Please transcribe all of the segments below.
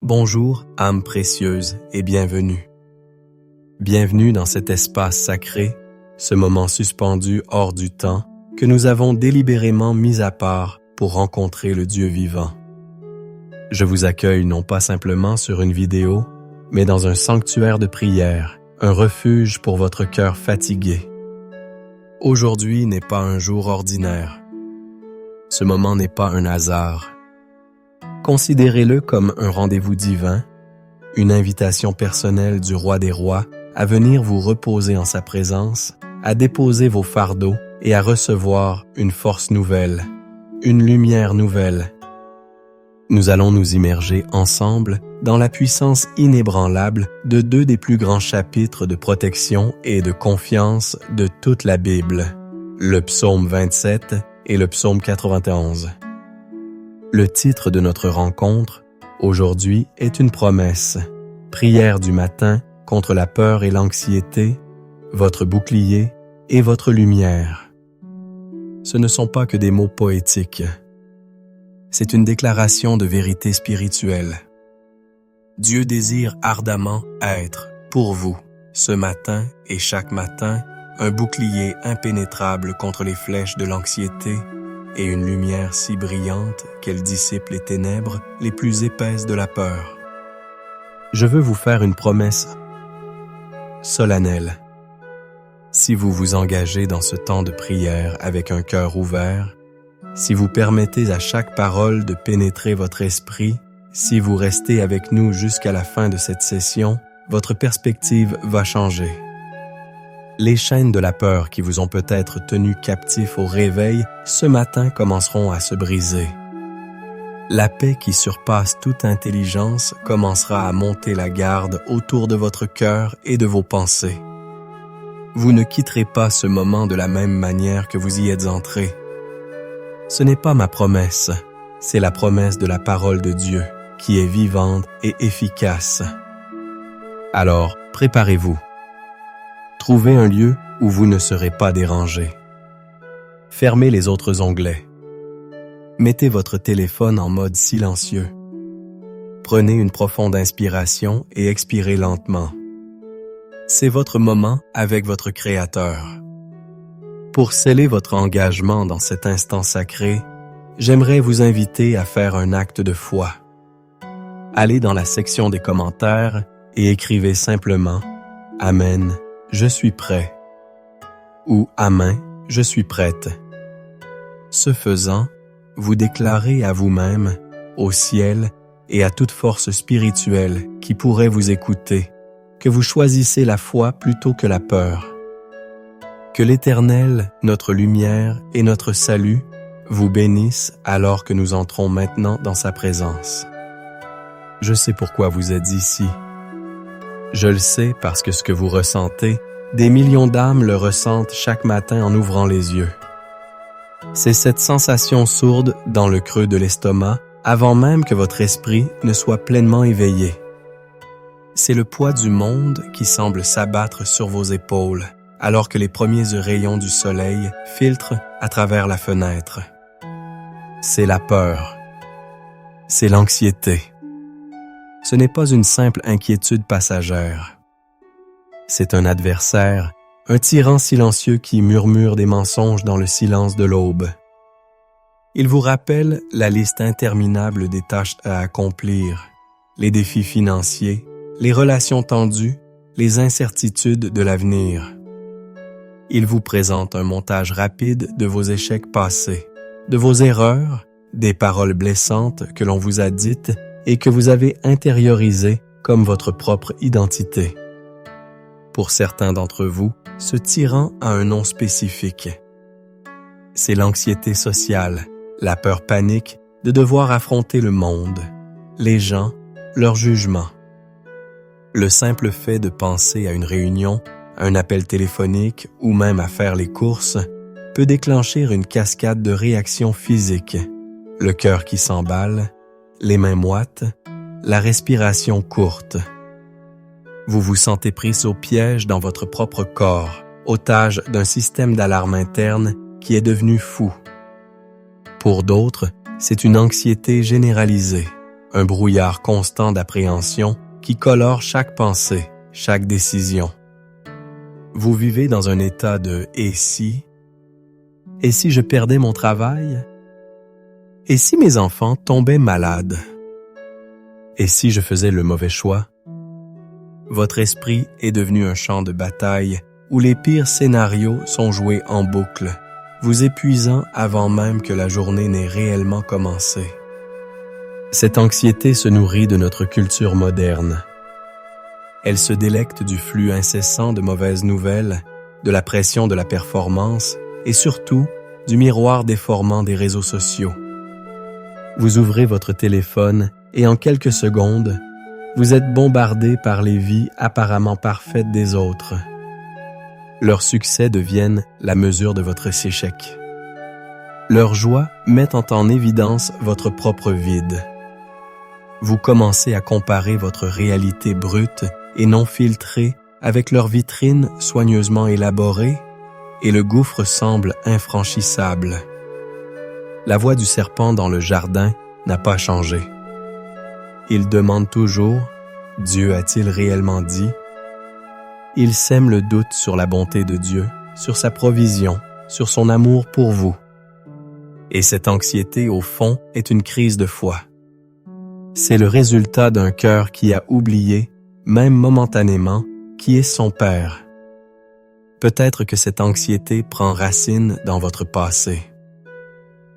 Bonjour, âme précieuse, et bienvenue. Bienvenue dans cet espace sacré, ce moment suspendu hors du temps que nous avons délibérément mis à part pour rencontrer le Dieu vivant. Je vous accueille non pas simplement sur une vidéo, mais dans un sanctuaire de prière, un refuge pour votre cœur fatigué. Aujourd'hui n'est pas un jour ordinaire. Ce moment n'est pas un hasard. Considérez-le comme un rendez-vous divin, une invitation personnelle du Roi des Rois à venir vous reposer en sa présence, à déposer vos fardeaux et à recevoir une force nouvelle, une lumière nouvelle. Nous allons nous immerger ensemble dans la puissance inébranlable de deux des plus grands chapitres de protection et de confiance de toute la Bible, le psaume 27 et le psaume 91. Le titre de notre rencontre, aujourd'hui, est une promesse. Prière du matin contre la peur et l'anxiété, votre bouclier et votre lumière. Ce ne sont pas que des mots poétiques. C'est une déclaration de vérité spirituelle. Dieu désire ardemment être, pour vous, ce matin et chaque matin, un bouclier impénétrable contre les flèches de l'anxiété et une lumière si brillante qu'elle dissipe les ténèbres les plus épaisses de la peur. Je veux vous faire une promesse solennelle. Si vous vous engagez dans ce temps de prière avec un cœur ouvert, si vous permettez à chaque parole de pénétrer votre esprit, si vous restez avec nous jusqu'à la fin de cette session, votre perspective va changer. Les chaînes de la peur qui vous ont peut-être tenu captifs au réveil, ce matin commenceront à se briser. La paix qui surpasse toute intelligence commencera à monter la garde autour de votre cœur et de vos pensées. Vous ne quitterez pas ce moment de la même manière que vous y êtes entré. Ce n'est pas ma promesse, c'est la promesse de la parole de Dieu, qui est vivante et efficace. Alors, préparez-vous. Trouvez un lieu où vous ne serez pas dérangé. Fermez les autres onglets. Mettez votre téléphone en mode silencieux. Prenez une profonde inspiration et expirez lentement. C'est votre moment avec votre Créateur. Pour sceller votre engagement dans cet instant sacré, j'aimerais vous inviter à faire un acte de foi. Allez dans la section des commentaires et écrivez simplement « Amen ». Je suis prêt ou Amen, je suis prête. Ce faisant, vous déclarez à vous-même, au ciel et à toute force spirituelle qui pourrait vous écouter, que vous choisissez la foi plutôt que la peur. Que l'Éternel, notre lumière et notre salut, vous bénisse alors que nous entrons maintenant dans sa présence. Je sais pourquoi vous êtes ici. Je le sais parce que ce que vous ressentez, des millions d'âmes le ressentent chaque matin en ouvrant les yeux. C'est cette sensation sourde dans le creux de l'estomac avant même que votre esprit ne soit pleinement éveillé. C'est le poids du monde qui semble s'abattre sur vos épaules alors que les premiers rayons du soleil filtrent à travers la fenêtre. C'est la peur. C'est l'anxiété. Ce n'est pas une simple inquiétude passagère. C'est un adversaire, un tyran silencieux qui murmure des mensonges dans le silence de l'aube. Il vous rappelle la liste interminable des tâches à accomplir, les défis financiers, les relations tendues, les incertitudes de l'avenir. Il vous présente un montage rapide de vos échecs passés, de vos erreurs, des paroles blessantes que l'on vous a dites et que vous avez intériorisé comme votre propre identité. Pour certains d'entre vous, ce tyran a un nom spécifique. C'est l'anxiété sociale, la peur panique de devoir affronter le monde, les gens, leurs jugements. Le simple fait de penser à une réunion, un appel téléphonique ou même à faire les courses peut déclencher une cascade de réactions physiques, le cœur qui s'emballe, les mains moites, la respiration courte. Vous vous sentez pris au piège dans votre propre corps, otage d'un système d'alarme interne qui est devenu fou. Pour d'autres, c'est une anxiété généralisée, un brouillard constant d'appréhension qui colore chaque pensée, chaque décision. Vous vivez dans un état de « et si » ? Et si je perdais mon travail? Et si mes enfants tombaient malades? Et si je faisais le mauvais choix? Votre esprit est devenu un champ de bataille où les pires scénarios sont joués en boucle, vous épuisant avant même que la journée n'ait réellement commencé. Cette anxiété se nourrit de notre culture moderne. Elle se délecte du flux incessant de mauvaises nouvelles, de la pression de la performance et surtout du miroir déformant des réseaux sociaux. Vous ouvrez votre téléphone et en quelques secondes, vous êtes bombardé par les vies apparemment parfaites des autres. Leurs succès deviennent la mesure de votre échec. Leur joie met en évidence votre propre vide. Vous commencez à comparer votre réalité brute et non filtrée avec leur vitrine soigneusement élaborée et le gouffre semble infranchissable. La voix du serpent dans le jardin n'a pas changé. Il demande toujours « Dieu a-t-il réellement dit ?» Il sème le doute sur la bonté de Dieu, sur sa provision, sur son amour pour vous. Et cette anxiété, au fond, est une crise de foi. C'est le résultat d'un cœur qui a oublié, même momentanément, qui est son Père. Peut-être que cette anxiété prend racine dans votre passé.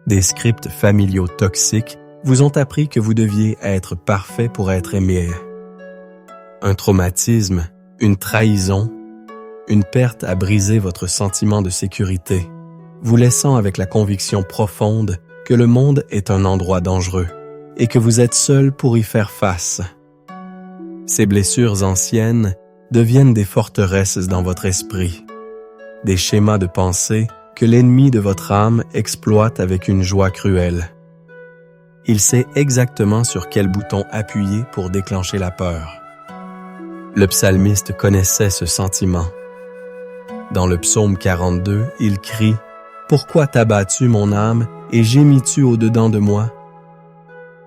Des scripts familiaux toxiques vous ont appris que vous deviez être parfait pour être aimé. Un traumatisme, une trahison, une perte a brisé votre sentiment de sécurité, vous laissant avec la conviction profonde que le monde est un endroit dangereux et que vous êtes seul pour y faire face. Ces blessures anciennes deviennent des forteresses dans votre esprit, des schémas de pensée que l'ennemi de votre âme exploite avec une joie cruelle. Il sait exactement sur quel bouton appuyer pour déclencher la peur. Le psalmiste connaissait ce sentiment. Dans le psaume 42, il crie « Pourquoi t'as-tu mon âme et gémis-tu au-dedans de moi?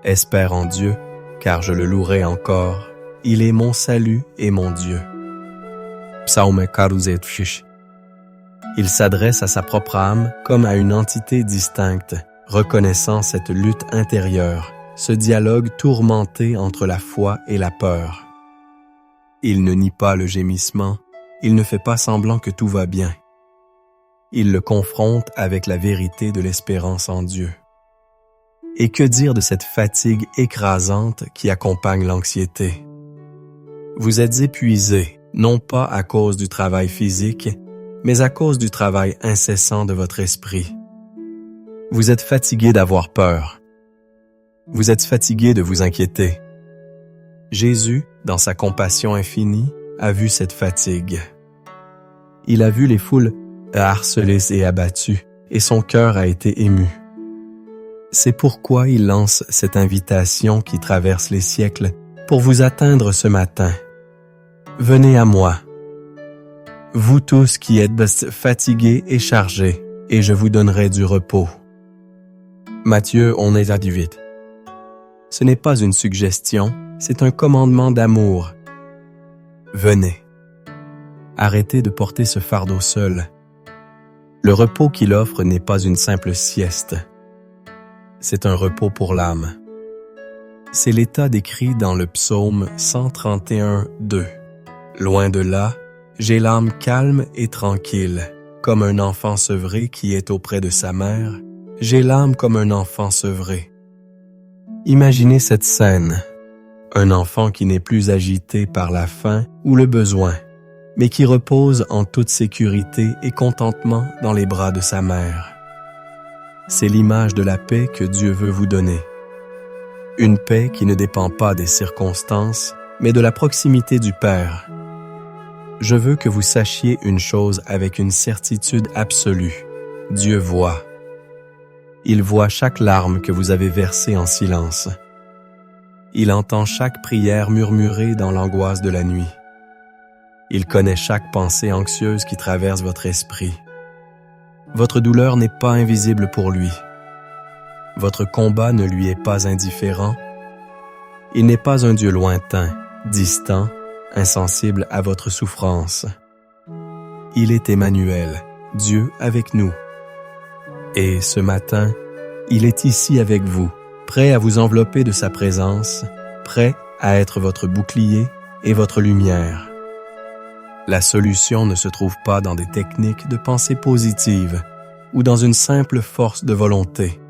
Espère en Dieu, car je le louerai encore. Il est mon salut et mon Dieu. » Psaume 42. Il s'adresse à sa propre âme comme à une entité distincte, reconnaissant cette lutte intérieure, ce dialogue tourmenté entre la foi et la peur. Il ne nie pas le gémissement, il ne fait pas semblant que tout va bien. Il le confronte avec la vérité de l'espérance en Dieu. Et que dire de cette fatigue écrasante qui accompagne l'anxiété? Vous êtes épuisé, non pas à cause du travail physique, mais à cause du travail incessant de votre esprit. Vous êtes fatigué d'avoir peur. Vous êtes fatigué de vous inquiéter. Jésus, dans sa compassion infinie, a vu cette fatigue. Il a vu les foules harcelées et abattues, et son cœur a été ému. C'est pourquoi il lance cette invitation qui traverse les siècles pour vous atteindre ce matin. Venez à moi, vous tous qui êtes fatigués et chargés, et je vous donnerai du repos. Matthieu 11:18. Ce n'est pas une suggestion, c'est un commandement d'amour. Venez. Arrêtez de porter ce fardeau seul. Le repos qu'il offre n'est pas une simple sieste. C'est un repos pour l'âme. C'est l'état décrit dans le psaume 131:2. Loin de là, j'ai l'âme calme et tranquille, comme un enfant sevré qui est auprès de sa mère. J'ai l'âme comme un enfant sevré. Imaginez cette scène. Un enfant qui n'est plus agité par la faim ou le besoin, mais qui repose en toute sécurité et contentement dans les bras de sa mère. C'est l'image de la paix que Dieu veut vous donner. Une paix qui ne dépend pas des circonstances, mais de la proximité du Père. Je veux que vous sachiez une chose avec une certitude absolue. Dieu voit. Il voit chaque larme que vous avez versée en silence. Il entend chaque prière murmurée dans l'angoisse de la nuit. Il connaît chaque pensée anxieuse qui traverse votre esprit. Votre douleur n'est pas invisible pour lui. Votre combat ne lui est pas indifférent. Il n'est pas un Dieu lointain, distant, insensible à votre souffrance. Il est Emmanuel, Dieu avec nous. Et ce matin, il est ici avec vous, prêt à vous envelopper de sa présence, prêt à être votre bouclier et votre lumière. La solution ne se trouve pas dans des techniques de pensée positive ou dans une simple force de volonté.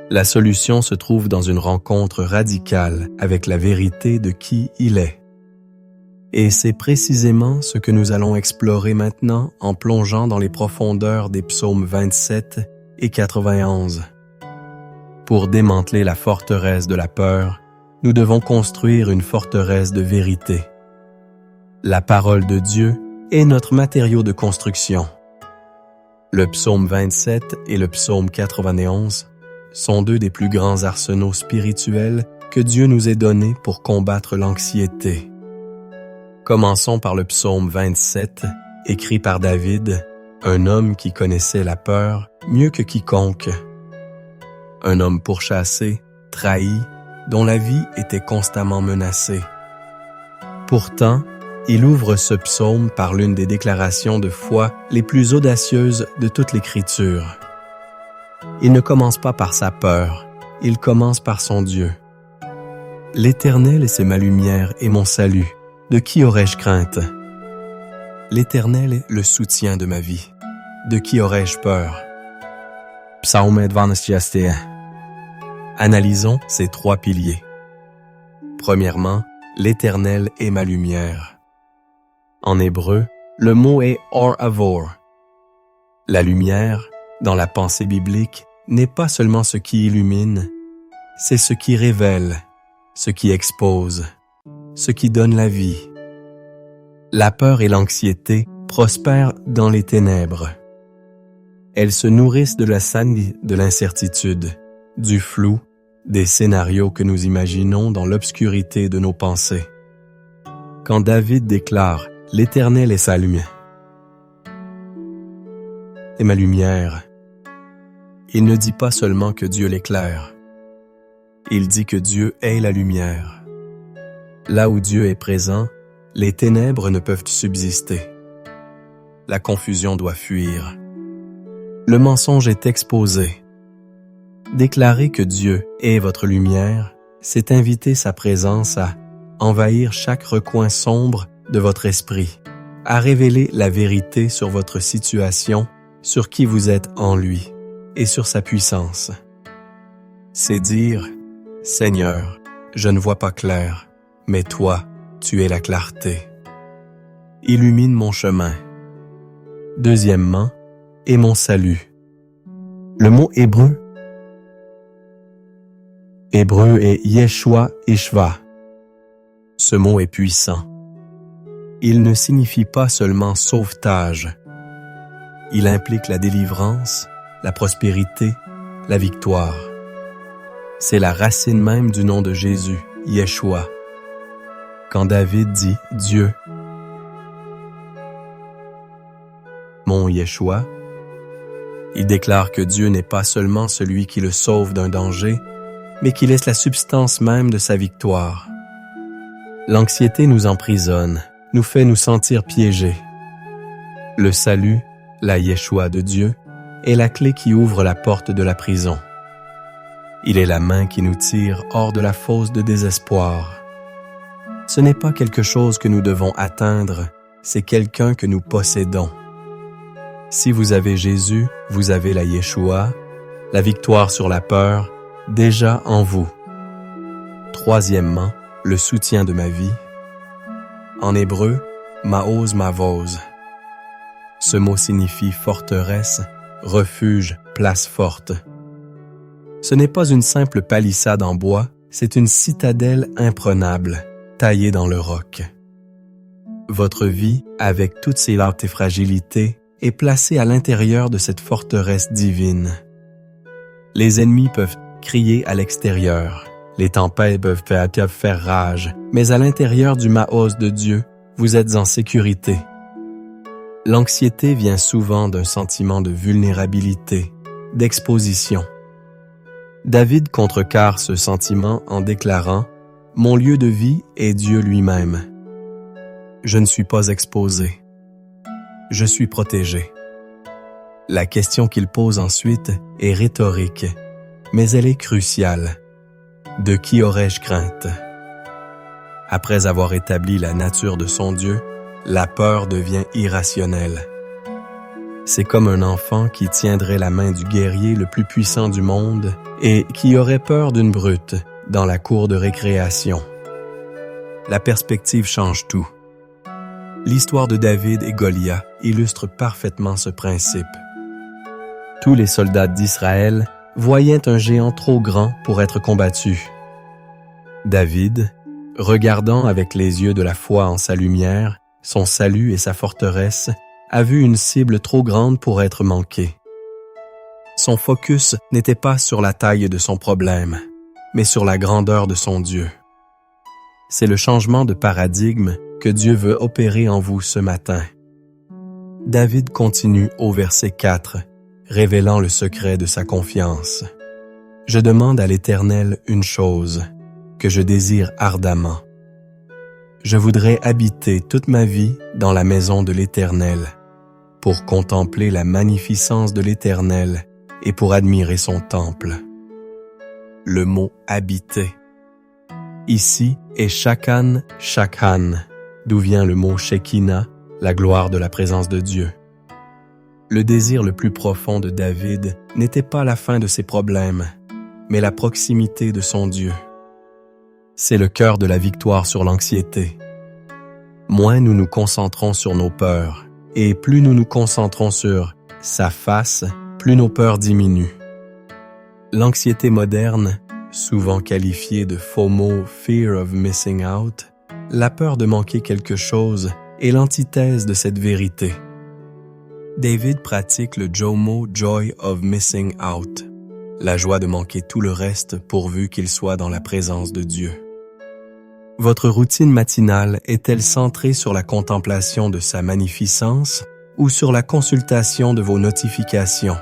La solution se trouve dans une rencontre radicale avec la vérité de qui il est. Et c'est précisément ce que nous allons explorer maintenant en plongeant dans les profondeurs des psaumes 27 et 91. Pour démanteler la forteresse de la peur, nous devons construire une forteresse de vérité. La parole de Dieu est notre matériau de construction. Le psaume 27 et le psaume 91 sont deux des plus grands arsenaux spirituels que Dieu nous ait donnés pour combattre l'anxiété. Commençons par le psaume 27, écrit par David, un homme qui connaissait la peur mieux que quiconque. Un homme pourchassé, trahi, dont la vie était constamment menacée. Pourtant, il ouvre ce psaume par l'une des déclarations de foi les plus audacieuses de toute l'Écriture. Il ne commence pas par sa peur, il commence par son Dieu. « L'Éternel est ma lumière et mon salut, de qui aurais-je crainte? L'Éternel est le soutien de ma vie, de qui aurais-je peur? » Psaume 21. Analysons ces trois piliers. Premièrement, l'Éternel est ma lumière. En hébreu, le mot est or avor. La lumière, dans la pensée biblique, n'est pas seulement ce qui illumine, c'est ce qui révèle, ce qui expose, ce qui donne la vie. La peur et l'anxiété prospèrent dans les ténèbres. Elles se nourrissent de la sanie de l'incertitude, du flou, des scénarios que nous imaginons dans l'obscurité de nos pensées. Quand David déclare « L'Éternel est sa lumière » et ma lumière, il ne dit pas seulement que Dieu l'éclaire. Il dit que Dieu est la lumière. Là où Dieu est présent, les ténèbres ne peuvent subsister. La confusion doit fuir. Le mensonge est exposé. Déclarer que Dieu est votre lumière, c'est inviter sa présence à envahir chaque recoin sombre de votre esprit, à révéler la vérité sur votre situation, sur qui vous êtes en lui et sur sa puissance. C'est dire « Seigneur, je ne vois pas clair, mais toi, tu es la clarté. Illumine mon chemin. » Deuxièmement, et mon salut. Le mot hébreu est Yeshua Ishva. Ce mot est puissant. Il ne signifie pas seulement sauvetage. Il implique la délivrance, la prospérité, la victoire. C'est la racine même du nom de Jésus, Yeshua. Quand David dit « Dieu », mon Yeshua, il déclare que Dieu n'est pas seulement celui qui le sauve d'un danger, mais qui laisse la substance même de sa victoire. L'anxiété nous emprisonne, nous fait nous sentir piégés. Le salut, la Yeshua de Dieu, est la clé qui ouvre la porte de la prison. Il est la main qui nous tire hors de la fosse de désespoir. Ce n'est pas quelque chose que nous devons atteindre, c'est quelqu'un que nous possédons. Si vous avez Jésus, vous avez la Yeshua, la victoire sur la peur, déjà en vous. Troisièmement, le soutien de ma vie. En hébreu, maoz mavoz. Ce mot signifie forteresse, refuge, place forte. Ce n'est pas une simple palissade en bois, c'est une citadelle imprenable, taillée dans le roc. Votre vie, avec toutes ses lattes et fragilités, est placée à l'intérieur de cette forteresse divine. Les ennemis peuvent crier à l'extérieur, les tempêtes peuvent faire rage, mais à l'intérieur du Maoz de Dieu, vous êtes en sécurité. L'anxiété vient souvent d'un sentiment de vulnérabilité, d'exposition. David contrecarre ce sentiment en déclarant « mon lieu de vie est Dieu lui-même. Je ne suis pas exposé. Je suis protégé. La question qu'il pose ensuite est rhétorique, mais elle est cruciale. De qui aurais-je crainte? Après avoir établi la nature de son Dieu, la peur devient irrationnelle. C'est comme un enfant qui tiendrait la main du guerrier le plus puissant du monde et qui aurait peur d'une brute dans la cour de récréation. La perspective change tout. L'histoire de David et Goliath illustre parfaitement ce principe. Tous les soldats d'Israël voyaient un géant trop grand pour être combattu. David, regardant avec les yeux de la foi en sa lumière, son salut et sa forteresse, a vu une cible trop grande pour être manquée. Son focus n'était pas sur la taille de son problème, mais sur la grandeur de son Dieu. C'est le changement de paradigme que Dieu veut opérer en vous ce matin. David continue au verset 4, révélant le secret de sa confiance. « Je demande à l'Éternel une chose, que je désire ardemment. Je voudrais habiter toute ma vie dans la maison de l'Éternel, pour contempler la magnificence de l'Éternel et pour admirer son temple. » Le mot « habiter » ici est Shakan, Shakhan, d'où vient le mot Shekinah, la gloire de la présence de Dieu. Le désir le plus profond de David n'était pas la fin de ses problèmes, mais la proximité de son Dieu. C'est le cœur de la victoire sur l'anxiété. Moins nous nous concentrons sur nos peurs, et plus nous nous concentrons sur sa face, plus nos peurs diminuent. L'anxiété moderne, souvent qualifiée de FOMO, Fear of Missing Out, la peur de manquer quelque chose est l'antithèse de cette vérité. David pratique le JOMO, Joy of Missing Out, la joie de manquer tout le reste pourvu qu'il soit dans la présence de Dieu. Votre routine matinale est-elle centrée sur la contemplation de sa magnificence ou sur la consultation de vos notifications?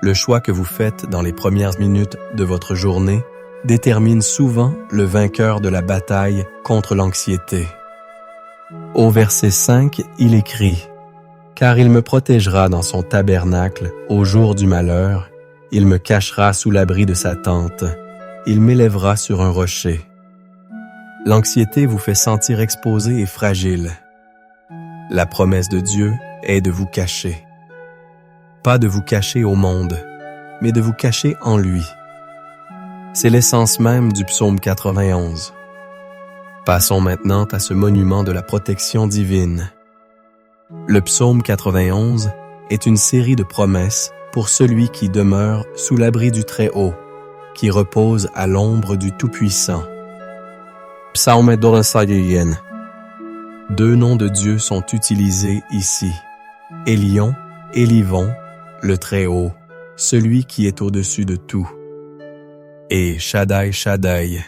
Le choix que vous faites dans les premières minutes de votre journée détermine souvent le vainqueur de la bataille contre l'anxiété. Au verset 5, il écrit « Car il me protégera dans son tabernacle au jour du malheur, il me cachera sous l'abri de sa tente, il m'élèvera sur un rocher. » L'anxiété vous fait sentir exposé et fragile. La promesse de Dieu est de vous cacher. Pas de vous cacher au monde, mais de vous cacher en lui. C'est l'essence même du psaume 91. Passons maintenant à ce monument de la protection divine. Le psaume 91 est une série de promesses pour celui qui demeure sous l'abri du Très-Haut, qui repose à l'ombre du Tout-Puissant. Psaume 91. Deux noms de Dieu sont utilisés ici. Élion, Élivon, le Très-Haut, celui qui est au-dessus de tout. Et Shaddai, Shaddai,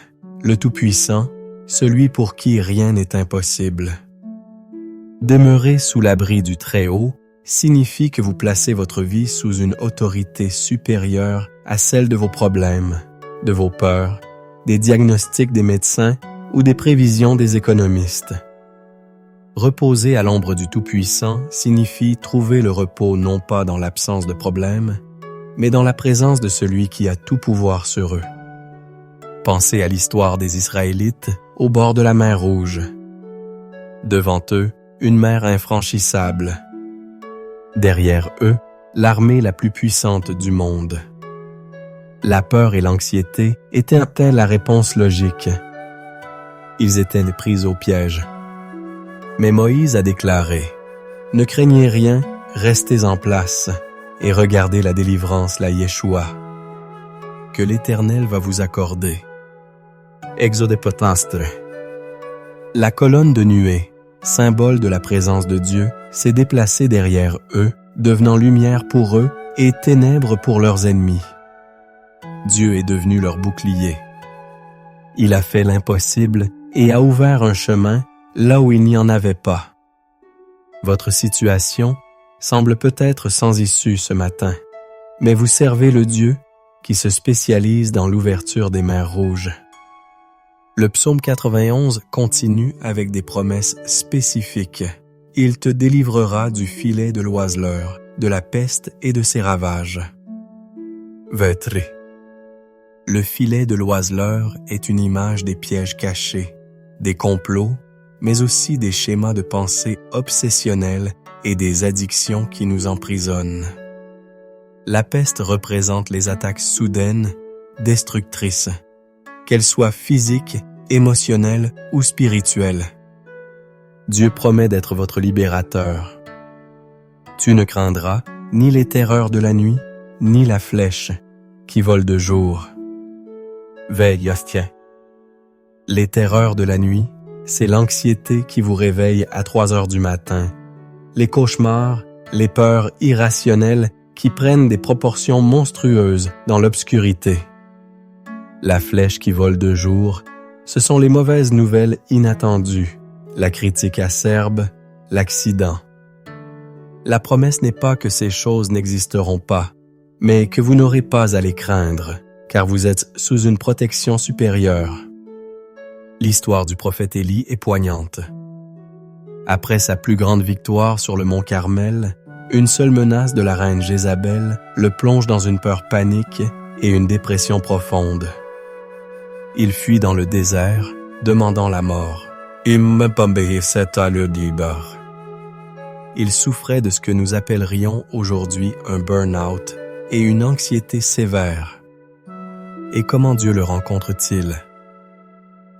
le Tout-Puissant, celui pour qui rien n'est impossible. Demeurer sous l'abri du Très-Haut signifie que vous placez votre vie sous une autorité supérieure à celle de vos problèmes, de vos peurs, des diagnostics des médecins ou des prévisions des économistes. Reposer à l'ombre du Tout-Puissant signifie trouver le repos non pas dans l'absence de problèmes, mais dans la présence de celui qui a tout pouvoir sur eux. Pensez à l'histoire des Israélites au bord de la mer Rouge. Devant eux, une mer infranchissable. Derrière eux, l'armée la plus puissante du monde. La peur et l'anxiété étaient-elles la réponse logique? Ils étaient pris au piège. Mais Moïse a déclaré « Ne craignez rien, restez en place et regardez la délivrance, la Yeshua, que l'Éternel va vous accorder. » Exode Potastre. La colonne de nuée, symbole de la présence de Dieu, s'est déplacée derrière eux, devenant lumière pour eux et ténèbres pour leurs ennemis. Dieu est devenu leur bouclier. Il a fait l'impossible et a ouvert un chemin là où il n'y en avait pas. Votre situation semble peut-être sans issue ce matin, mais vous servez le Dieu qui se spécialise dans l'ouverture des mers rouges. Le psaume 91 continue avec des promesses spécifiques. Il te délivrera du filet de l'oiseleur, de la peste et de ses ravages. Vetre. Le filet de l'oiseleur est une image des pièges cachés, des complots, mais aussi des schémas de pensée obsessionnels et des addictions qui nous emprisonnent. La peste représente les attaques soudaines, destructrices, qu'elles soient physiques, émotionnelles ou spirituelles. Dieu promet d'être votre libérateur. Tu ne craindras ni les terreurs de la nuit, ni la flèche qui vole de jour. Veille, Ostien. Les terreurs de la nuit, c'est l'anxiété qui vous réveille à 3 heures du matin, les cauchemars, les peurs irrationnelles qui prennent des proportions monstrueuses dans l'obscurité. La flèche qui vole de jour, ce sont les mauvaises nouvelles inattendues, la critique acerbe, l'accident. La promesse n'est pas que ces choses n'existeront pas, mais que vous n'aurez pas à les craindre, car vous êtes sous une protection supérieure. L'histoire du prophète Élie est poignante. Après sa plus grande victoire sur le mont Carmel, une seule menace de la reine Jézabel le plonge dans une peur panique et une dépression profonde. Il fuit dans le désert, demandant la mort. Il souffrait de ce que nous appellerions aujourd'hui un burn-out et une anxiété sévère. Et comment Dieu le rencontre-t-il?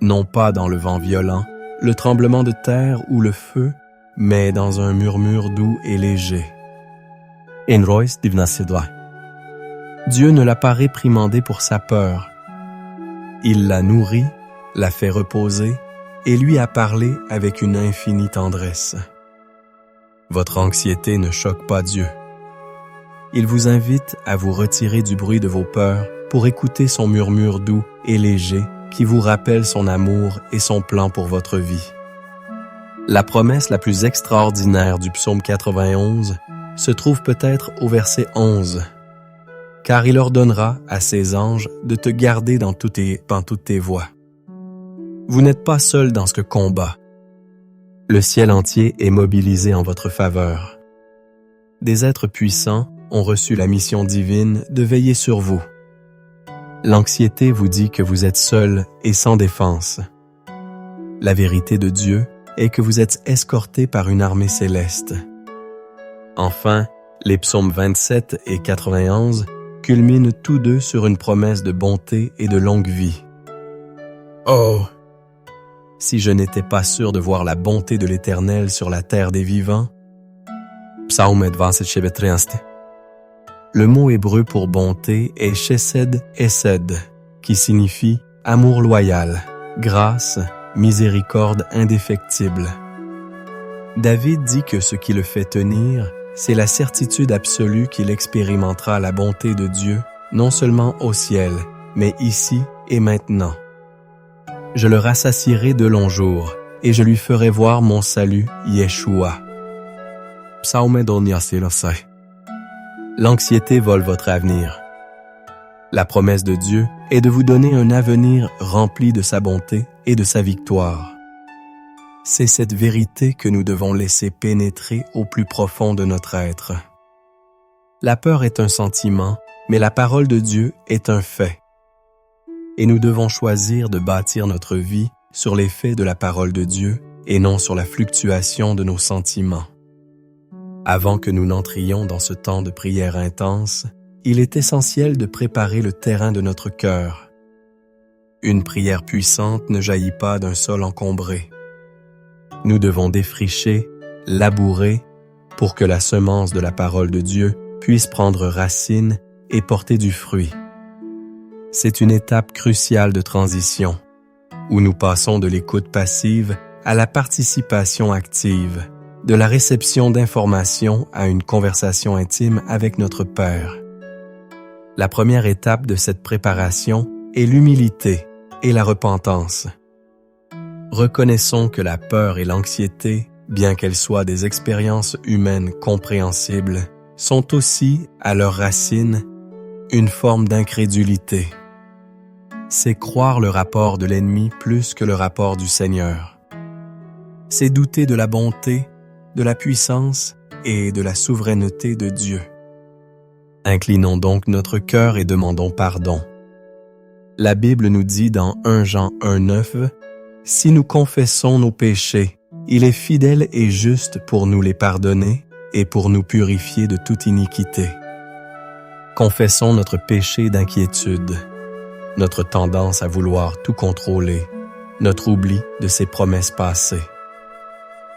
Non pas dans le vent violent, le tremblement de terre ou le feu, mais dans un murmure doux et léger. Dieu ne l'a pas réprimandé pour sa peur. Il l'a nourri, l'a fait reposer et lui a parlé avec une infinie tendresse. Votre anxiété ne choque pas Dieu. Il vous invite à vous retirer du bruit de vos peurs pour écouter son murmure doux et léger qui vous rappelle son amour et son plan pour votre vie. La promesse la plus extraordinaire du psaume 91 se trouve peut-être au verset 11. « Car il ordonnera à ses anges de te garder dans toutes tes voies. » Vous n'êtes pas seul dans ce combat. Le ciel entier est mobilisé en votre faveur. Des êtres puissants ont reçu la mission divine de veiller sur vous. L'anxiété vous dit que vous êtes seul et sans défense. La vérité de Dieu est que vous êtes escorté par une armée céleste. Enfin, les psaumes 27 et 91 culminent tous deux sur une promesse de bonté et de longue vie. Oh! Si je n'étais pas sûr de voir la bonté de l'Éternel sur la terre des vivants. Psaume 27. Le mot hébreu pour bonté est chesed esed, qui signifie amour loyal, grâce, miséricorde indéfectible. David dit que ce qui le fait tenir, c'est la certitude absolue qu'il expérimentera la bonté de Dieu, non seulement au ciel, mais ici et maintenant. Je le rassasierai de longs jours, et je lui ferai voir mon salut, Yeshua. Psaume 27. L'anxiété vole votre avenir. La promesse de Dieu est de vous donner un avenir rempli de sa bonté et de sa victoire. C'est cette vérité que nous devons laisser pénétrer au plus profond de notre être. La peur est un sentiment, mais la parole de Dieu est un fait. Et nous devons choisir de bâtir notre vie sur les faits de la parole de Dieu et non sur la fluctuation de nos sentiments. Avant que nous n'entrions dans ce temps de prière intense, il est essentiel de préparer le terrain de notre cœur. Une prière puissante ne jaillit pas d'un sol encombré. Nous devons défricher, labourer, pour que la semence de la parole de Dieu puisse prendre racine et porter du fruit. C'est une étape cruciale de transition, où nous passons de l'écoute passive à la participation active, de la réception d'informations à une conversation intime avec notre Père. La première étape de cette préparation est l'humilité et la repentance. Reconnaissons que la peur et l'anxiété, bien qu'elles soient des expériences humaines compréhensibles, sont aussi, à leur racine, une forme d'incrédulité. c'est croire le rapport de l'ennemi plus que le rapport du Seigneur. C'est douter de la bonté, de la puissance et de la souveraineté de Dieu. Inclinons donc notre cœur et demandons pardon. La Bible nous dit dans 1 Jean 1,9 « Si nous confessons nos péchés, il est fidèle et juste pour nous les pardonner et pour nous purifier de toute iniquité. » Confessons notre péché d'inquiétude, notre tendance à vouloir tout contrôler, notre oubli de ses promesses passées.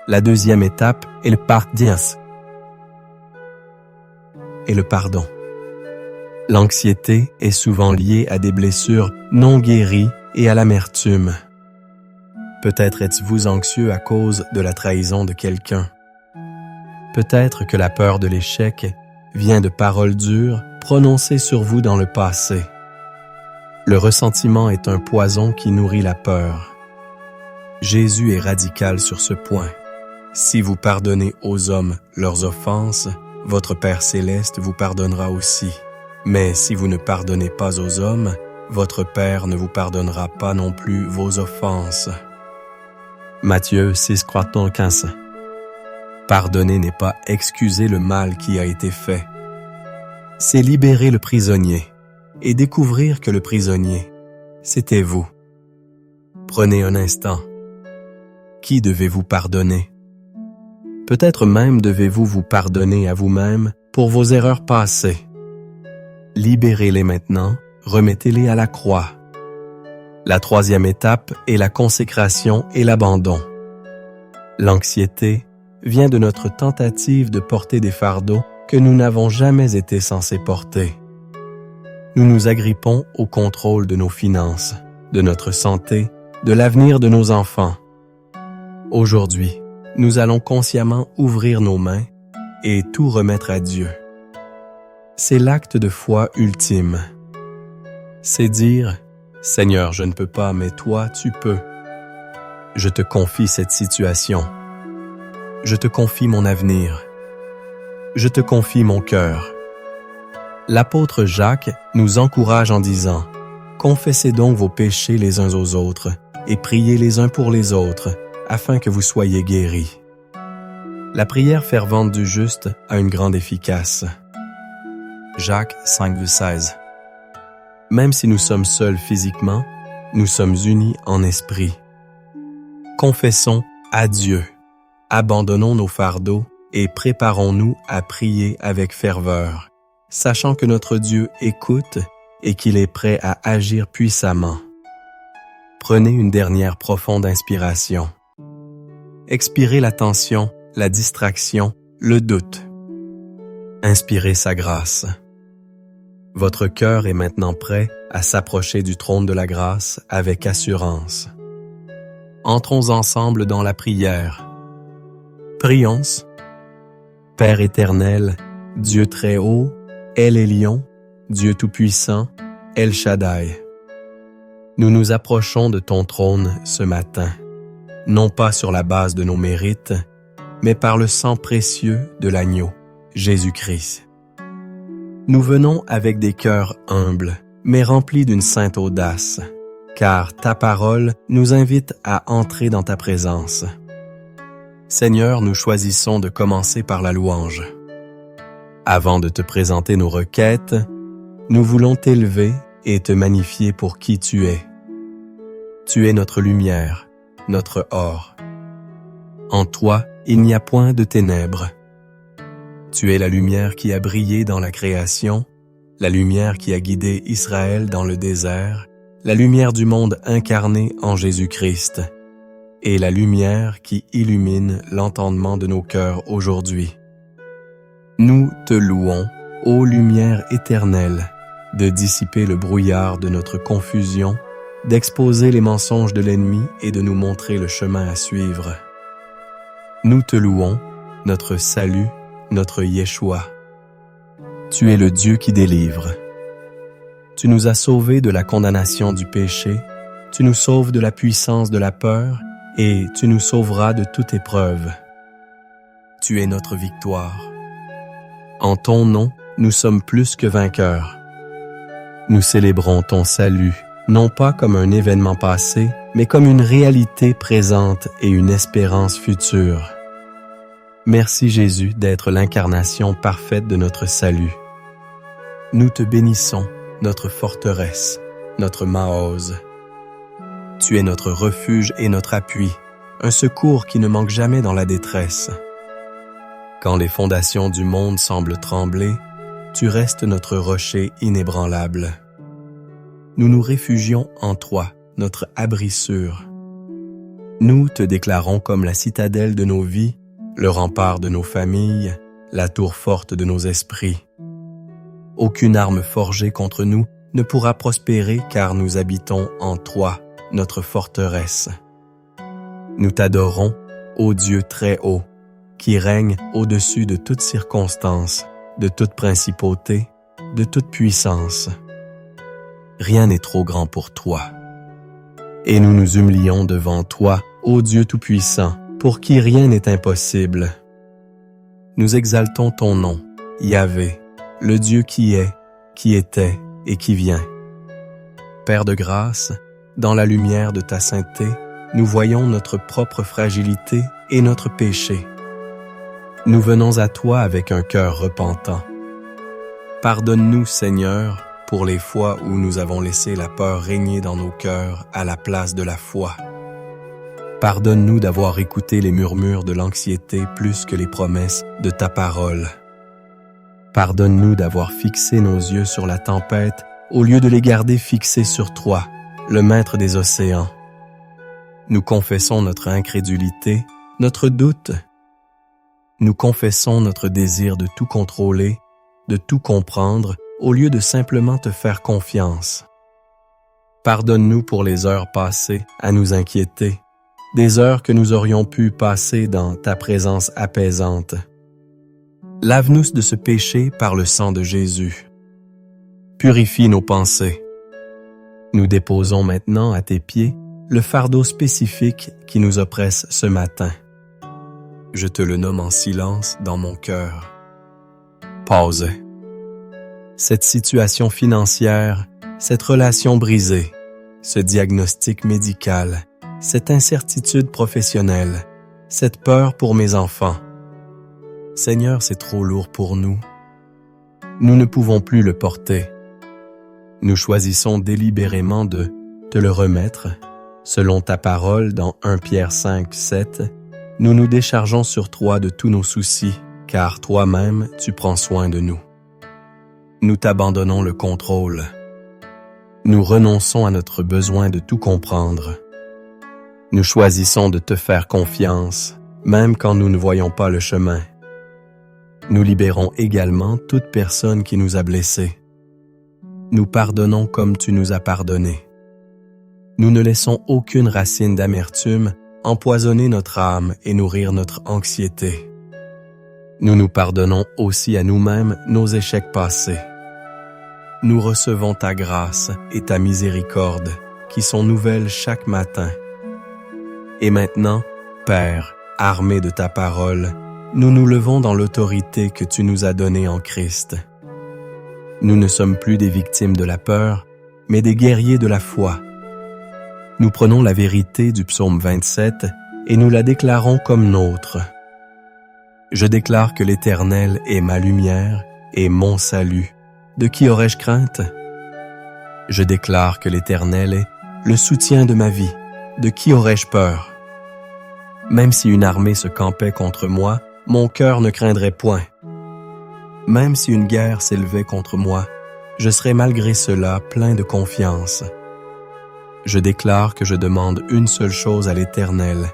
La deuxième étape est le pardon. L'anxiété est souvent liée à des blessures non guéries et à l'amertume. Peut-être êtes-vous anxieux à cause de la trahison de quelqu'un. Peut-être que la peur de l'échec vient de paroles dures prononcées sur vous dans le passé. Le ressentiment est un poison qui nourrit la peur. Jésus est radical sur ce point. Si vous pardonnez aux hommes leurs offenses, votre Père céleste vous pardonnera aussi. Mais si vous ne pardonnez pas aux hommes, votre Père ne vous pardonnera pas non plus vos offenses. Matthieu 6,15. Pardonner n'est pas excuser le mal qui a été fait. C'est libérer le prisonnier et découvrir que le prisonnier, c'était vous. Prenez un instant. Qui devez-vous pardonner? Peut-être même devez-vous vous pardonner à vous-même pour vos erreurs passées. Libérez-les maintenant, remettez-les à la croix. La troisième étape est la consécration et l'abandon. L'anxiété vient de notre tentative de porter des fardeaux que nous n'avons jamais été censés porter. Nous nous agrippons au contrôle de nos finances, de notre santé, de l'avenir de nos enfants. Aujourd'hui, nous allons consciemment ouvrir nos mains et tout remettre à Dieu. C'est l'acte de foi ultime. C'est dire « Seigneur, je ne peux pas, mais toi, tu peux. Je te confie cette situation. Je te confie mon avenir. Je te confie mon cœur. » L'apôtre Jacques nous encourage en disant « Confessez donc vos péchés les uns aux autres et priez les uns pour les autres, afin que vous soyez guéris. » La prière fervente du juste a une grande efficace. Jacques 5,16. Même si nous sommes seuls physiquement, nous sommes unis en esprit. Confessons à Dieu, abandonnons nos fardeaux et préparons-nous à prier avec ferveur, sachant que notre Dieu écoute et qu'il est prêt à agir puissamment. Prenez une dernière profonde inspiration. Expirez la tension, la distraction, le doute. Inspirez sa grâce. Votre cœur est maintenant prêt à s'approcher du trône de la grâce avec assurance. Entrons ensemble dans la prière. Prions. Père éternel, Dieu très haut, El Elyon, Dieu tout-puissant, El Shaddai. Nous nous approchons de ton trône ce matin, non pas sur la base de nos mérites, mais par le sang précieux de l'agneau, Jésus-Christ. Nous venons avec des cœurs humbles, mais remplis d'une sainte audace, car ta parole nous invite à entrer dans ta présence. Seigneur, nous choisissons de commencer par la louange. Avant de te présenter nos requêtes, nous voulons t'élever et te magnifier pour qui tu es. Tu es notre lumière, notre or. En toi, il n'y a point de ténèbres. Tu es la lumière qui a brillé dans la création, la lumière qui a guidé Israël dans le désert, la lumière du monde incarné en Jésus-Christ, et la lumière qui illumine l'entendement de nos cœurs aujourd'hui. Nous te louons, ô lumière éternelle, de dissiper le brouillard de notre confusion, d'exposer les mensonges de l'ennemi et de nous montrer le chemin à suivre. Nous te louons, notre salut, notre Yeshua. Tu es le Dieu qui délivre. Tu nous as sauvés de la condamnation du péché, tu nous sauves de la puissance de la peur et tu nous sauveras de toute épreuve. Tu es notre victoire. En ton nom, nous sommes plus que vainqueurs. Nous célébrons ton salut, non pas comme un événement passé, mais comme une réalité présente et une espérance future. Merci Jésus d'être l'incarnation parfaite de notre salut. Nous te bénissons, notre forteresse, notre Maôz. Tu es notre refuge et notre appui, un secours qui ne manque jamais dans la détresse. Quand les fondations du monde semblent trembler, tu restes notre rocher inébranlable. Nous nous réfugions en toi, notre abri sûr. Nous te déclarons comme la citadelle de nos vies, le rempart de nos familles, la tour forte de nos esprits. Aucune arme forgée contre nous ne pourra prospérer car nous habitons en toi, notre forteresse. Nous t'adorons, ô Dieu très haut, qui règne au-dessus de toute circonstance, de toute principauté, de toute puissance. Rien n'est trop grand pour toi. Et nous nous humilions devant toi, ô Dieu Tout-Puissant, pour qui rien n'est impossible. Nous exaltons ton nom, Yahvé, le Dieu qui est, qui était et qui vient. Père de grâce, dans la lumière de ta sainteté, nous voyons notre propre fragilité et notre péché. Nous venons à toi avec un cœur repentant. Pardonne-nous, Seigneur, pour les fois où nous avons laissé la peur régner dans nos cœurs à la place de la foi. Pardonne-nous d'avoir écouté les murmures de l'anxiété plus que les promesses de ta parole. Pardonne-nous d'avoir fixé nos yeux sur la tempête au lieu de les garder fixés sur toi, le Maître des océans. Nous confessons notre incrédulité, notre doute. Nous confessons notre désir de tout contrôler, de tout comprendre, au lieu de simplement te faire confiance. Pardonne-nous pour les heures passées à nous inquiéter, des heures que nous aurions pu passer dans ta présence apaisante. Lave-nous de ce péché par le sang de Jésus. Purifie nos pensées. Nous déposons maintenant à tes pieds le fardeau spécifique qui nous oppresse ce matin. Je te le nomme en silence dans mon cœur. Pause. Cette situation financière, cette relation brisée, ce diagnostic médical, cette incertitude professionnelle, cette peur pour mes enfants. Seigneur, c'est trop lourd pour nous. Nous ne pouvons plus le porter. Nous choisissons délibérément de te le remettre. Selon ta parole dans 1 Pierre 5, 7, nous nous déchargeons sur toi de tous nos soucis, car toi-même tu prends soin de nous. Nous t'abandonnons le contrôle. Nous renonçons à notre besoin de tout comprendre. Nous choisissons de te faire confiance, même quand nous ne voyons pas le chemin. Nous libérons également toute personne qui nous a blessés. Nous pardonnons comme tu nous as pardonné. Nous ne laissons aucune racine d'amertume empoisonner notre âme et nourrir notre anxiété. Nous nous pardonnons aussi à nous-mêmes nos échecs passés. Nous recevons ta grâce et ta miséricorde qui sont nouvelles chaque matin. Et maintenant, Père, armé de ta parole, nous nous levons dans l'autorité que tu nous as donnée en Christ. Nous ne sommes plus des victimes de la peur, mais des guerriers de la foi. Nous prenons la vérité du psaume 27 et nous la déclarons comme nôtre. Je déclare que l'Éternel est ma lumière et mon salut. De qui aurais-je crainte? Je déclare que l'Éternel est le soutien de ma vie. De qui aurais-je peur? Même si une armée se campait contre moi, mon cœur ne craindrait point. Même si une guerre s'élevait contre moi, je serais malgré cela plein de confiance. Je déclare que je demande une seule chose à l'Éternel,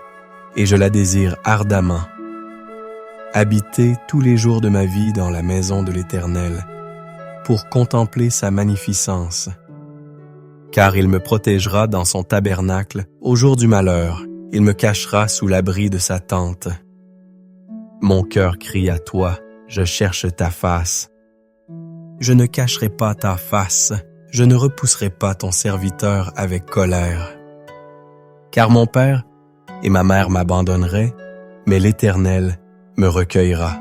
et je la désire ardemment. Habiter tous les jours de ma vie dans la maison de l'Éternel, pour contempler sa magnificence. Car il me protégera dans son tabernacle au jour du malheur, il me cachera sous l'abri de sa tente. Mon cœur crie à toi, je cherche ta face. Je ne cacherai pas ta face, je ne repousserai pas ton serviteur avec colère. Car mon père et ma mère m'abandonneraient, mais l'Éternel me recueillera.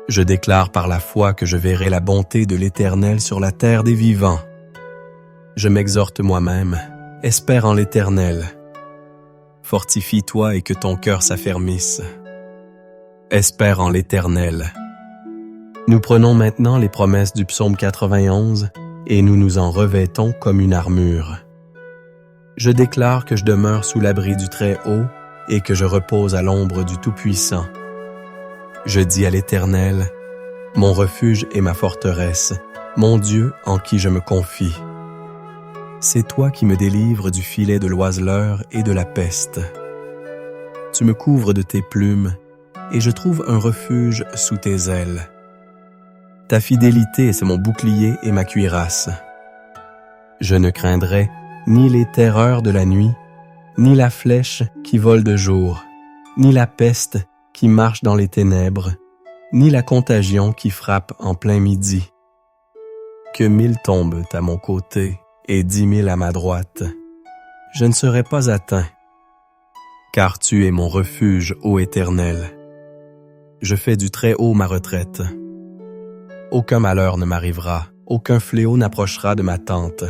Je déclare par la foi que je verrai la bonté de l'Éternel sur la terre des vivants. Je m'exhorte moi-même, espère en l'Éternel. Fortifie-toi et que ton cœur s'affermisse. Espère en l'Éternel. Nous prenons maintenant les promesses du psaume 91 et nous nous en revêtons comme une armure. Je déclare que je demeure sous l'abri du Très-Haut et que je repose à l'ombre du Tout-Puissant. Je dis à l'Éternel, mon refuge et ma forteresse, mon Dieu en qui je me confie. C'est toi qui me délivres du filet de l'oiseleur et de la peste. Tu me couvres de tes plumes et je trouve un refuge sous tes ailes. Ta fidélité, c'est mon bouclier et ma cuirasse. Je ne craindrai ni les terreurs de la nuit, ni la flèche qui vole de jour, ni la peste qui marche dans les ténèbres, ni la contagion qui frappe en plein midi. Que 1000 tombent à mon côté et 10 000 à ma droite, je ne serai pas atteint, car tu es mon refuge, ô Éternel. Je fais du Très-Haut ma retraite. Aucun malheur ne m'arrivera, aucun fléau n'approchera de ma tente.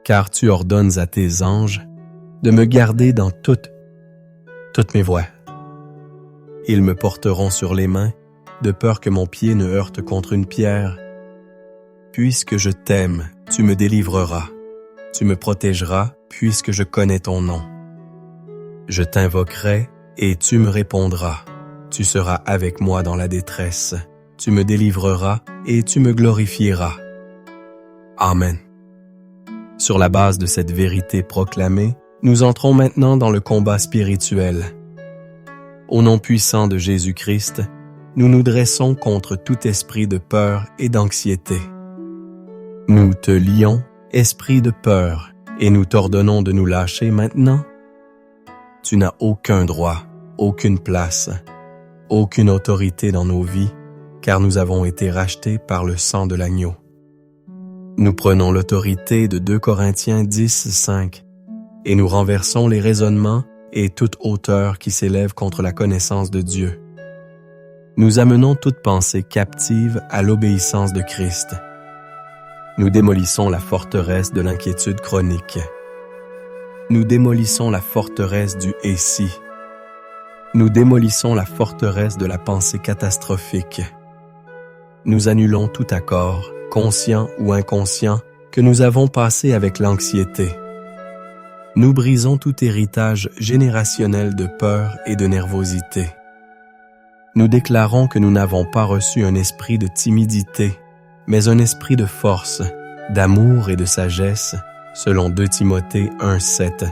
Car tu ordonnes à tes anges de me garder dans toutes mes voies. Ils me porteront sur les mains, de peur que mon pied ne heurte contre une pierre. Puisque je t'aime, tu me délivreras. Tu me protégeras, puisque je connais ton nom. Je t'invoquerai, et tu me répondras. Tu seras avec moi dans la détresse. Tu me délivreras, et tu me glorifieras. Amen. Sur la base de cette vérité proclamée, nous entrons maintenant dans le combat spirituel. Au nom puissant de Jésus-Christ, nous nous dressons contre tout esprit de peur et d'anxiété. Nous te lions, esprit de peur, et nous t'ordonnons de nous lâcher maintenant. Tu n'as aucun droit, aucune place, aucune autorité dans nos vies, car nous avons été rachetés par le sang de l'agneau. Nous prenons l'autorité de 2 Corinthiens 10, 5, et nous renversons les raisonnements et toute hauteur qui s'élève contre la connaissance de Dieu. Nous amenons toute pensée captive à l'obéissance de Christ. Nous démolissons la forteresse de l'inquiétude chronique. Nous démolissons la forteresse du « et si ». Nous démolissons la forteresse de la pensée catastrophique. Nous annulons tout accord, conscient ou inconscient, que nous avons passé avec l'anxiété. Nous brisons tout héritage générationnel de peur et de nervosité. Nous déclarons que nous n'avons pas reçu un esprit de timidité, mais un esprit de force, d'amour et de sagesse, selon 2 Timothée 1,7.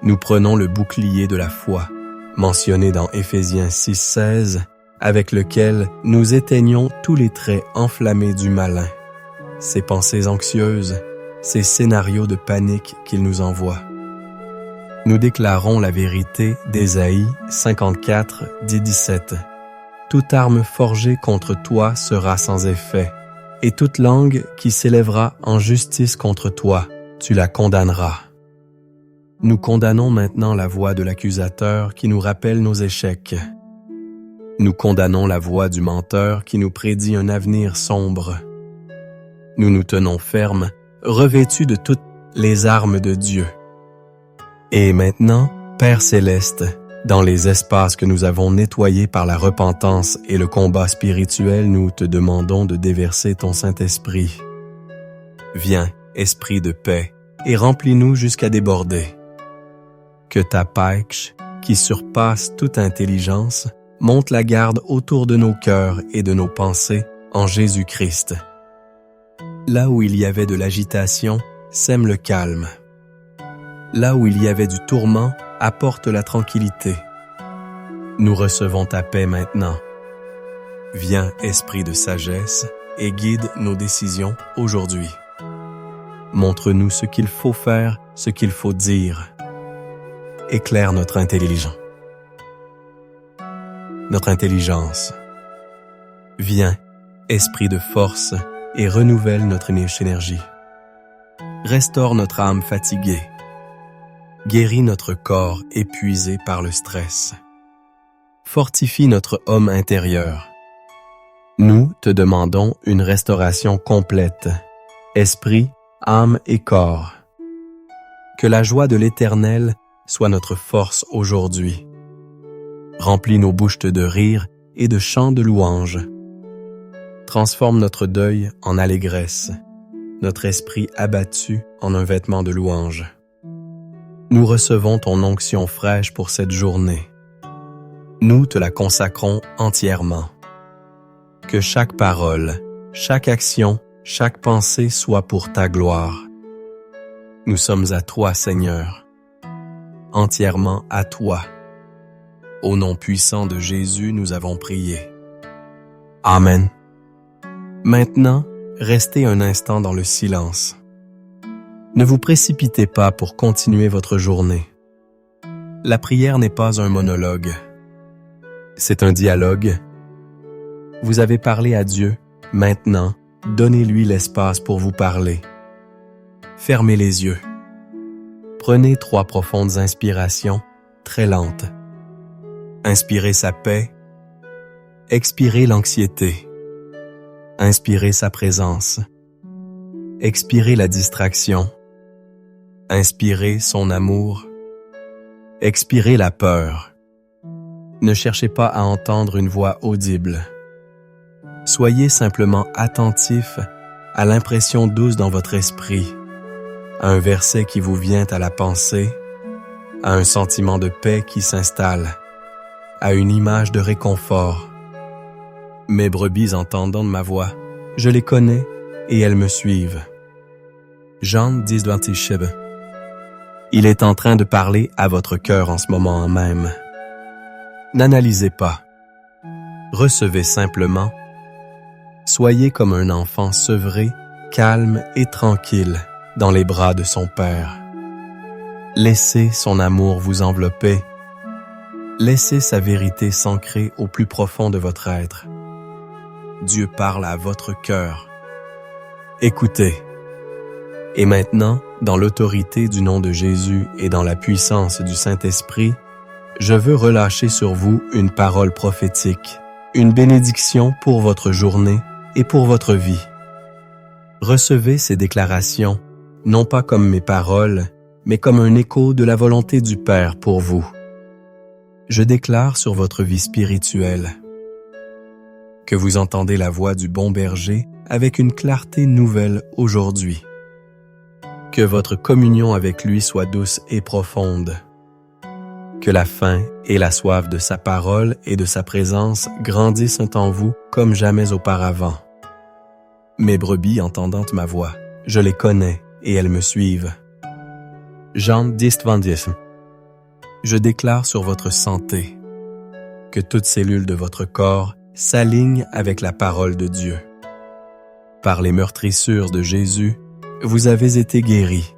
Nous prenons le bouclier de la foi, mentionné dans Éphésiens 6,16, avec lequel nous éteignons tous les traits enflammés du malin, ses pensées anxieuses, ces scénarios de panique qu'il nous envoie. Nous déclarons la vérité d'Ésaïe 54, 17. Toute arme forgée contre toi sera sans effet, et toute langue qui s'élèvera en justice contre toi, tu la condamneras. Nous condamnons maintenant la voix de l'accusateur qui nous rappelle nos échecs. Nous condamnons la voix du menteur qui nous prédit un avenir sombre. Nous nous tenons fermes, revêtus de toutes les armes de Dieu. Et maintenant, Père céleste, dans les espaces que nous avons nettoyés par la repentance et le combat spirituel, nous te demandons de déverser ton Saint-Esprit. Viens, Esprit de paix, et remplis-nous jusqu'à déborder. Que ta paix, qui surpasse toute intelligence, monte la garde autour de nos cœurs et de nos pensées en Jésus-Christ. Là où il y avait de l'agitation, sème le calme. Là où il y avait du tourment, apporte la tranquillité. Nous recevons ta paix maintenant. Viens, esprit de sagesse, et guide nos décisions aujourd'hui. Montre-nous ce qu'il faut faire, ce qu'il faut dire. Éclaire notre intelligence. Viens, esprit de force, et renouvelle notre énergie. Restaure notre âme fatiguée. Guéris notre corps épuisé par le stress. Fortifie notre homme intérieur. Nous te demandons une restauration complète, esprit, âme et corps. Que la joie de l'Éternel soit notre force aujourd'hui. Remplis nos bouches de rire et de chants de louange. Transforme notre deuil en allégresse, notre esprit abattu en un vêtement de louange. Nous recevons ton onction fraîche pour cette journée. Nous te la consacrons entièrement. Que chaque parole, chaque action, chaque pensée soit pour ta gloire. Nous sommes à toi, Seigneur, entièrement à toi. Au nom puissant de Jésus, nous avons prié. Amen. Maintenant, restez un instant dans le silence. Ne vous précipitez pas pour continuer votre journée. La prière n'est pas un monologue. C'est un dialogue. Vous avez parlé à Dieu, maintenant, donnez-lui l'espace pour vous parler. Fermez les yeux. Prenez 3 profondes inspirations, très lentes. Inspirez sa paix. Expirez l'anxiété. Inspirez sa présence. Expirez la distraction. Inspirez son amour. Expirez la peur. Ne cherchez pas à entendre une voix audible. Soyez simplement attentif à l'impression douce dans votre esprit, à un verset qui vous vient à la pensée, à un sentiment de paix qui s'installe, à une image de réconfort. Mes brebis entendant ma voix, je les connais et elles me suivent. Jean 10:27. Il est en train de parler à votre cœur en ce moment même. N'analysez pas. Recevez simplement. Soyez comme un enfant sevré, calme et tranquille dans les bras de son Père. Laissez son amour vous envelopper. Laissez sa vérité s'ancrer au plus profond de votre être. Dieu parle à votre cœur. Écoutez. Et maintenant, dans l'autorité du nom de Jésus et dans la puissance du Saint-Esprit, je veux relâcher sur vous une parole prophétique, une bénédiction pour votre journée et pour votre vie. Recevez ces déclarations, non pas comme mes paroles, mais comme un écho de la volonté du Père pour vous. Je déclare sur votre vie spirituelle que vous entendez la voix du bon berger avec une clarté nouvelle aujourd'hui. Que votre communion avec lui soit douce et profonde. Que la faim et la soif de sa parole et de sa présence grandissent en vous comme jamais auparavant. Mes brebis entendant ma voix, je les connais et elles me suivent. Jean 10:20. Je déclare sur votre santé que toute cellule de votre corps s'aligne avec la parole de Dieu. Par les meurtrissures de Jésus, vous avez été guéris.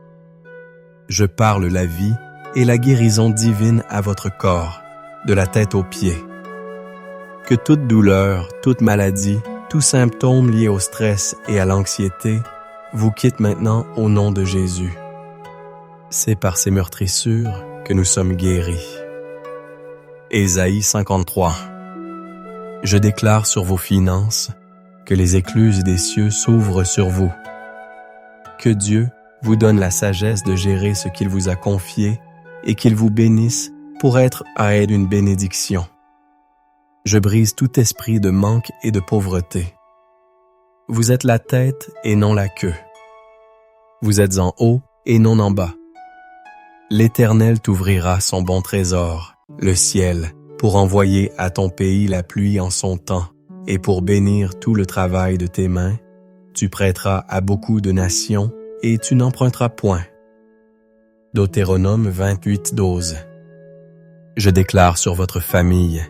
Je parle la vie et la guérison divine à votre corps, de la tête aux pieds. Que toute douleur, toute maladie, tout symptôme lié au stress et à l'anxiété vous quitte maintenant au nom de Jésus. C'est par ces meurtrissures que nous sommes guéris. Ésaïe 53. Je déclare sur vos finances que les écluses des cieux s'ouvrent sur vous. Que Dieu vous donne la sagesse de gérer ce qu'il vous a confié et qu'il vous bénisse pour être à elle une bénédiction. Je brise tout esprit de manque et de pauvreté. Vous êtes la tête et non la queue. Vous êtes en haut et non en bas. L'Éternel t'ouvrira son bon trésor, le ciel, pour envoyer à ton pays la pluie en son temps, et pour bénir tout le travail de tes mains. Tu prêteras à beaucoup de nations, et tu n'emprunteras point. Deutéronome 28:12. Je déclare sur votre famille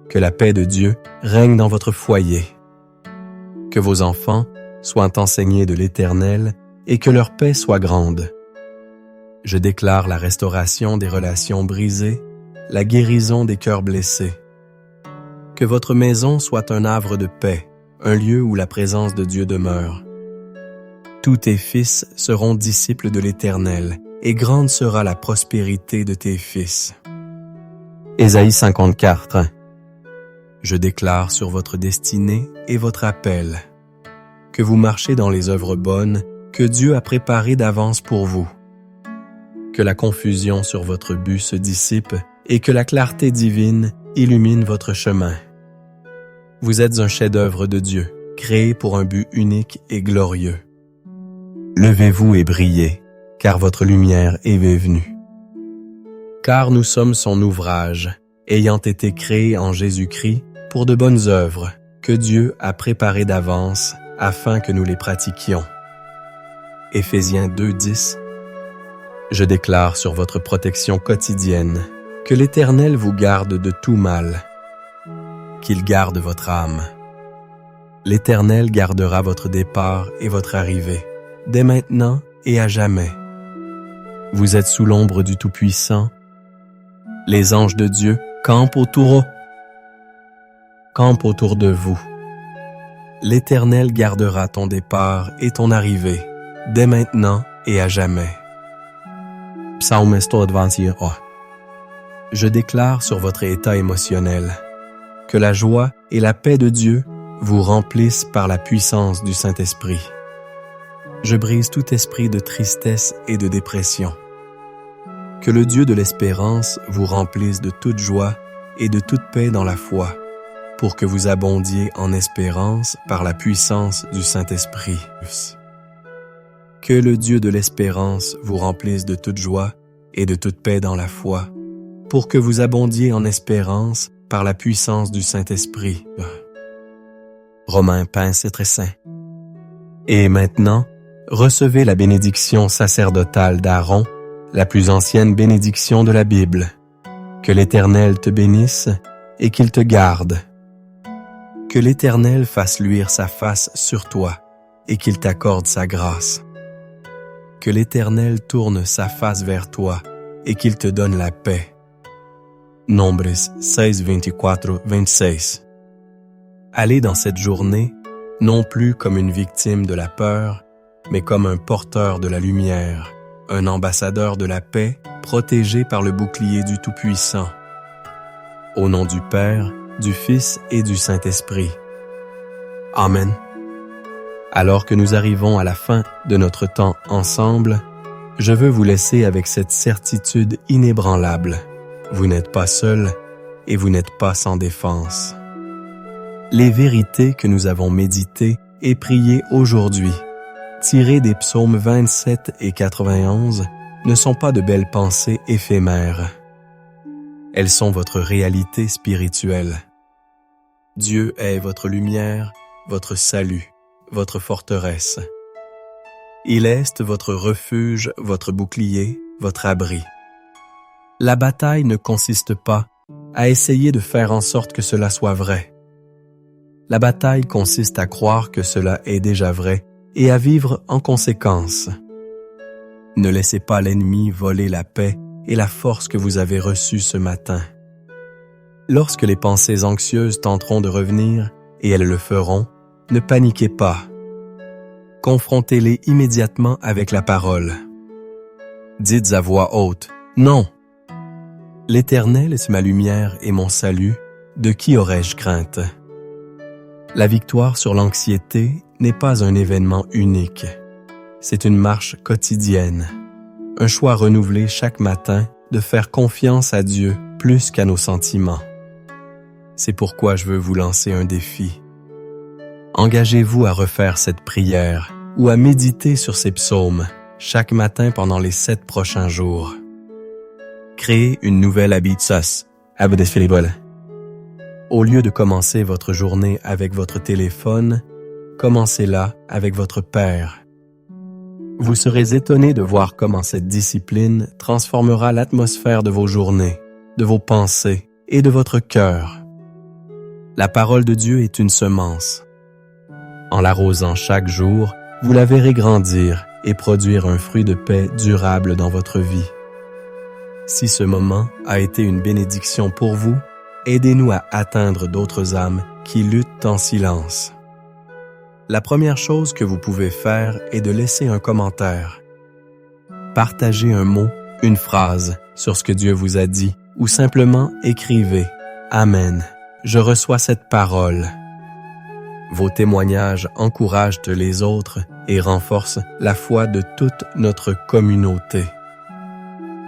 que la paix de Dieu règne dans votre foyer, que vos enfants soient enseignés de l'Éternel et que leur paix soit grande. Je déclare la restauration des relations brisées, la guérison des cœurs blessés. Que votre maison soit un havre de paix, un lieu où la présence de Dieu demeure. Tous tes fils seront disciples de l'Éternel, et grande sera la prospérité de tes fils. Ésaïe 54. Je déclare sur votre destinée et votre appel que vous marchez dans les œuvres bonnes que Dieu a préparées d'avance pour vous. Que la confusion sur votre but se dissipe et que la clarté divine illumine votre chemin. Vous êtes un chef-d'œuvre de Dieu, créé pour un but unique et glorieux. Levez-vous et brillez, car votre lumière est venue. Car nous sommes son ouvrage, ayant été créés en Jésus-Christ pour de bonnes œuvres que Dieu a préparées d'avance afin que nous les pratiquions. Éphésiens 2:10. Je déclare sur votre protection quotidienne que l'Éternel vous garde de tout mal, qu'il garde votre âme. L'Éternel gardera votre départ et votre arrivée, dès maintenant et à jamais. Vous êtes sous l'ombre du Tout-Puissant. Les anges de Dieu campent autour de vous. L'Éternel gardera ton départ et ton arrivée, dès maintenant et à jamais. Psalm 121. Je déclare sur votre état émotionnel que la joie et la paix de Dieu vous remplissent par la puissance du Saint-Esprit. Je brise tout esprit de tristesse et de dépression. Que le Dieu de l'espérance vous remplisse de toute joie et de toute paix dans la foi, pour que vous abondiez en espérance par la puissance du Saint-Esprit. Que le Dieu de l'espérance vous remplisse de toute joie et de toute paix dans la foi, pour que vous abondiez en espérance par la puissance du Saint-Esprit. Romains 15:5. Et maintenant, recevez la bénédiction sacerdotale d'Aaron, la plus ancienne bénédiction de la Bible. Que l'Éternel te bénisse et qu'il te garde. Que l'Éternel fasse luire sa face sur toi et qu'il t'accorde sa grâce. Que l'Éternel tourne sa face vers toi et qu'il te donne la paix. Nombres 6:24-26. Allez dans cette journée, non plus comme une victime de la peur, mais comme un porteur de la lumière, un ambassadeur de la paix, protégé par le bouclier du Tout-Puissant. Au nom du Père, du Fils et du Saint-Esprit. Amen. Alors que nous arrivons à la fin de notre temps ensemble, je veux vous laisser avec cette certitude inébranlable. Vous n'êtes pas seul et vous n'êtes pas sans défense. Les vérités que nous avons méditées et priées aujourd'hui, tirées des psaumes 27 et 91, ne sont pas de belles pensées éphémères. Elles sont votre réalité spirituelle. Dieu est votre lumière, votre salut, votre forteresse. Il est votre refuge, votre bouclier, votre abri. La bataille ne consiste pas à essayer de faire en sorte que cela soit vrai. La bataille consiste à croire que cela est déjà vrai et à vivre en conséquence. Ne laissez pas l'ennemi voler la paix et la force que vous avez reçue ce matin. Lorsque les pensées anxieuses tenteront de revenir, et elles le feront, ne paniquez pas. Confrontez-les immédiatement avec la parole. Dites à voix haute, « Non! L'Éternel est ma lumière et mon salut, de qui aurais-je crainte? » La victoire sur l'anxiété n'est pas un événement unique. C'est une marche quotidienne, un choix renouvelé chaque matin de faire confiance à Dieu plus qu'à nos sentiments. C'est pourquoi je veux vous lancer un défi. Engagez-vous à refaire cette prière ou à méditer sur ces psaumes chaque matin pendant les 7 prochains jours. Créez une nouvelle habitude. Au lieu de commencer votre journée avec votre téléphone, commencez-la avec votre Père. Vous serez étonné de voir comment cette discipline transformera l'atmosphère de vos journées, de vos pensées et de votre cœur. La parole de Dieu est une semence. En l'arrosant chaque jour, vous la verrez grandir et produire un fruit de paix durable dans votre vie. Si ce moment a été une bénédiction pour vous, aidez-nous à atteindre d'autres âmes qui luttent en silence. La première chose que vous pouvez faire est de laisser un commentaire. Partagez un mot, une phrase sur ce que Dieu vous a dit ou simplement écrivez « Amen, je reçois cette parole ». Vos témoignages encouragent les autres et renforce la foi de toute notre communauté.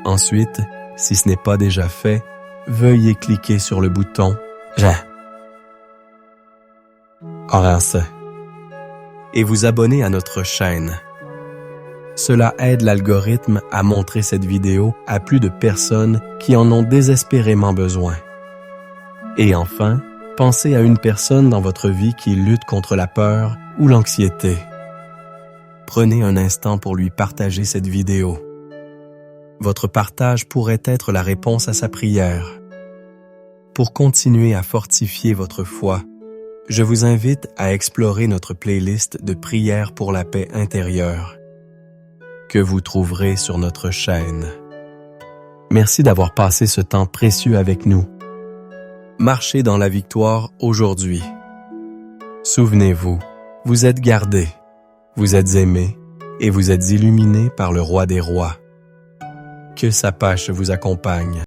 Ensuite, si ce n'est pas déjà fait, veuillez cliquer sur le bouton « J'aime » et vous abonner à notre chaîne. Cela aide l'algorithme à montrer cette vidéo à plus de personnes qui en ont désespérément besoin. Et enfin, pensez à une personne dans votre vie qui lutte contre la peur ou l'anxiété. Prenez un instant pour lui partager cette vidéo. Votre partage pourrait être la réponse à sa prière. Pour continuer à fortifier votre foi, je vous invite à explorer notre playlist de prières pour la paix intérieure que vous trouverez sur notre chaîne. Merci d'avoir passé ce temps précieux avec nous. Marchez dans la victoire aujourd'hui. Souvenez-vous, vous êtes gardés, vous êtes aimés et vous êtes illuminés par le Roi des Rois. Que sa paix vous accompagne.